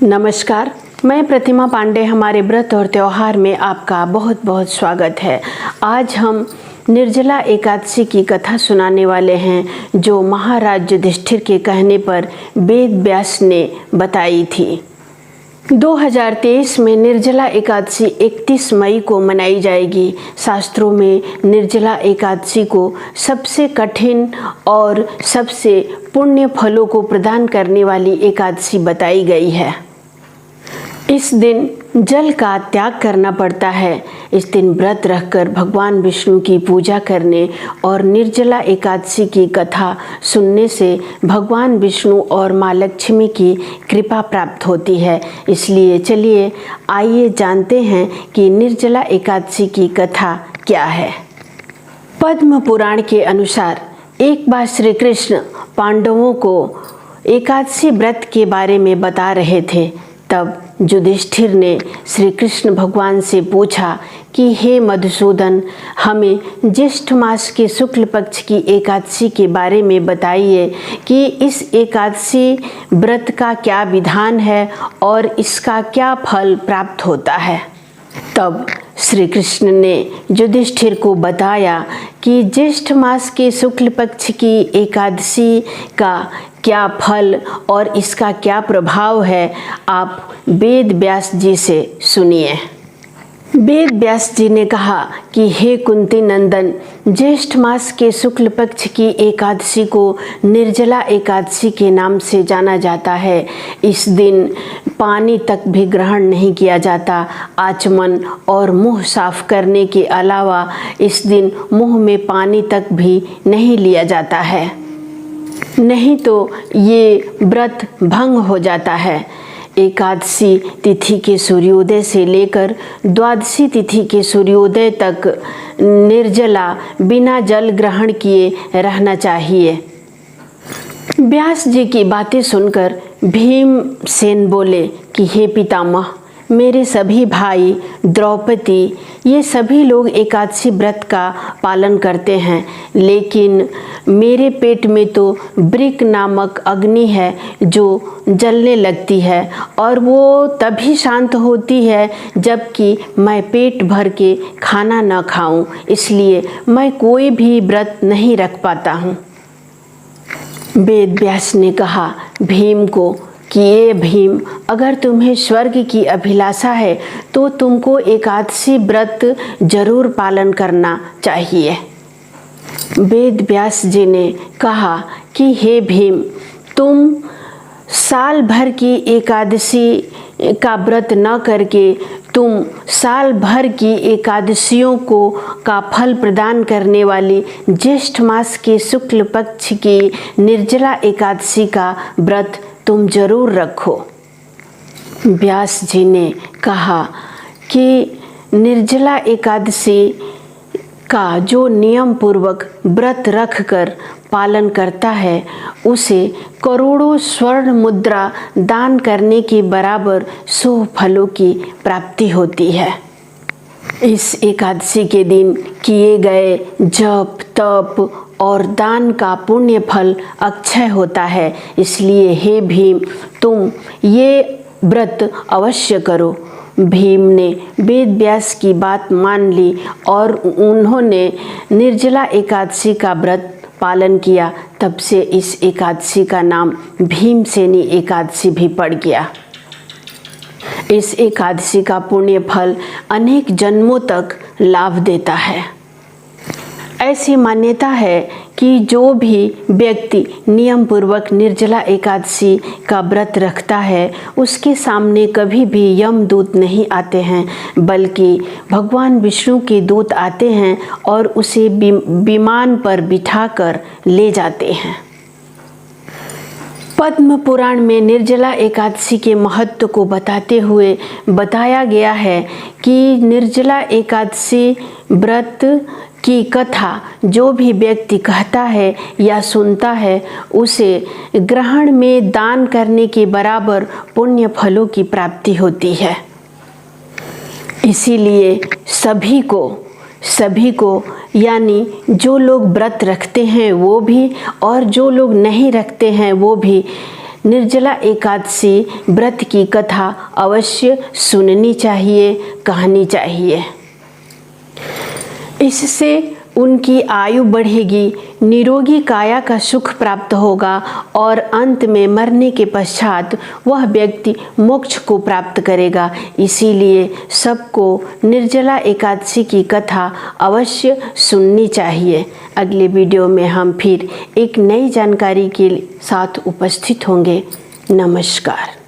नमस्कार, मैं प्रतिमा पांडे। हमारे व्रत और त्यौहार में आपका बहुत बहुत स्वागत है। आज हम निर्जला एकादशी की कथा सुनाने वाले हैं, जो महाराज युधिष्ठिर के कहने पर वेद व्यास ने बताई थी। 2023 में निर्जला एकादशी 31 मई को मनाई जाएगी। शास्त्रों में निर्जला एकादशी को सबसे कठिन और सबसे पुण्य फलों को प्रदान करने वाली एकादशी बताई गई है। इस दिन जल का त्याग करना पड़ता है। इस दिन व्रत रखकर भगवान विष्णु की पूजा करने और निर्जला एकादशी की कथा सुनने से भगवान विष्णु और माँ लक्ष्मी की कृपा प्राप्त होती है। इसलिए चलिए आइए जानते हैं कि निर्जला एकादशी की कथा क्या है। पद्म पुराण के अनुसार एक बार श्री कृष्ण पांडवों को एकादशी व्रत के बारे में बता रहे थे। तब युधिष्ठिर ने श्री कृष्ण भगवान से पूछा कि हे मधुसूदन, हमें ज्येष्ठ मास के शुक्ल पक्ष की एकादशी के बारे में बताइए कि इस एकादशी व्रत का क्या विधान है और इसका क्या फल प्राप्त होता है। तब श्री कृष्ण ने युधिष्ठिर को बताया कि ज्येष्ठ मास के शुक्ल पक्ष की एकादशी का क्या फल और इसका क्या प्रभाव है। आप वेद व्यास जी से सुनिए। वेद व्यास जी ने कहा कि हे कुंती नंदन, ज्येष्ठ मास के शुक्ल पक्ष की एकादशी को निर्जला एकादशी के नाम से जाना जाता है। इस दिन पानी तक भी ग्रहण नहीं किया जाता। आचमन और मुंह साफ करने के अलावा इस दिन मुंह में पानी तक भी नहीं लिया जाता है, नहीं तो ये व्रत भंग हो जाता है। एकादशी तिथि के सूर्योदय से लेकर द्वादशी तिथि के सूर्योदय तक निर्जला बिना जल ग्रहण किए रहना चाहिए। व्यास जी की बातें सुनकर भीमसेन बोले कि हे पितामह, मेरे सभी भाई, द्रौपदी, ये सभी लोग एकादशी व्रत का पालन करते हैं, लेकिन मेरे पेट में तो वृक नामक अग्नि है जो जलने लगती है और वो तभी शांत होती है जबकि मैं पेट भर के खाना न खाऊं। इसलिए मैं कोई भी व्रत नहीं रख पाता हूँ। वेद व्यास ने कहा भीम को कि ये भीम, अगर तुम्हें स्वर्ग की अभिलाषा है तो तुमको एकादशी व्रत जरूर पालन करना चाहिए। वेद व्यास जी ने कहा कि हे भीम, तुम साल भर की एकादशी का व्रत न करके तुम साल भर की एकादशियों को का फल प्रदान करने वाली ज्येष्ठ मास के शुक्ल पक्ष की निर्जला एकादशी का व्रत तुम जरूर रखो। व्यास जी ने कहा कि निर्जला एकादशी का जो नियम पूर्वक व्रत रख कर पालन करता है, उसे करोड़ों स्वर्ण मुद्रा दान करने के बराबर शुभ फलों की प्राप्ति होती है। इस एकादशी के दिन किए गए जप, तप और दान का पुण्य फल अक्षय होता है। इसलिए हे भीम, तुम ये व्रत अवश्य करो। भीम ने वेद व्यास की बात मान ली और उन्होंने निर्जला एकादशी का व्रत पालन किया। तब से इस एकादशी का नाम भीमसेनी एकादशी भी पड़ गया। इस एकादशी का पुण्य फल अनेक जन्मों तक लाभ देता है। ऐसी मान्यता है कि जो भी व्यक्ति नियम पूर्वक निर्जला एकादशी का व्रत रखता है, उसके सामने कभी भी यमदूत नहीं आते हैं, बल्कि भगवान विष्णु के दूत आते हैं और उसे विमान पर बिठाकर ले जाते हैं। पद्म पुराण में निर्जला एकादशी के महत्व को बताते हुए बताया गया है कि निर्जला एकादशी व्रत की कथा जो भी व्यक्ति कहता है या सुनता है, उसे ग्रहण में दान करने के बराबर पुण्य फलों की प्राप्ति होती है। इसीलिए सभी को यानी जो लोग व्रत रखते हैं वो भी और जो लोग नहीं रखते हैं वो भी निर्जला एकादशी व्रत की कथा अवश्य सुननी चाहिए, कहनी चाहिए। इससे उनकी आयु बढ़ेगी, निरोगी काया का सुख प्राप्त होगा और अंत में मरने के पश्चात वह व्यक्ति मोक्ष को प्राप्त करेगा। इसीलिए सबको निर्जला एकादशी की कथा अवश्य सुननी चाहिए। अगले वीडियो में हम फिर एक नई जानकारी के साथ उपस्थित होंगे। नमस्कार।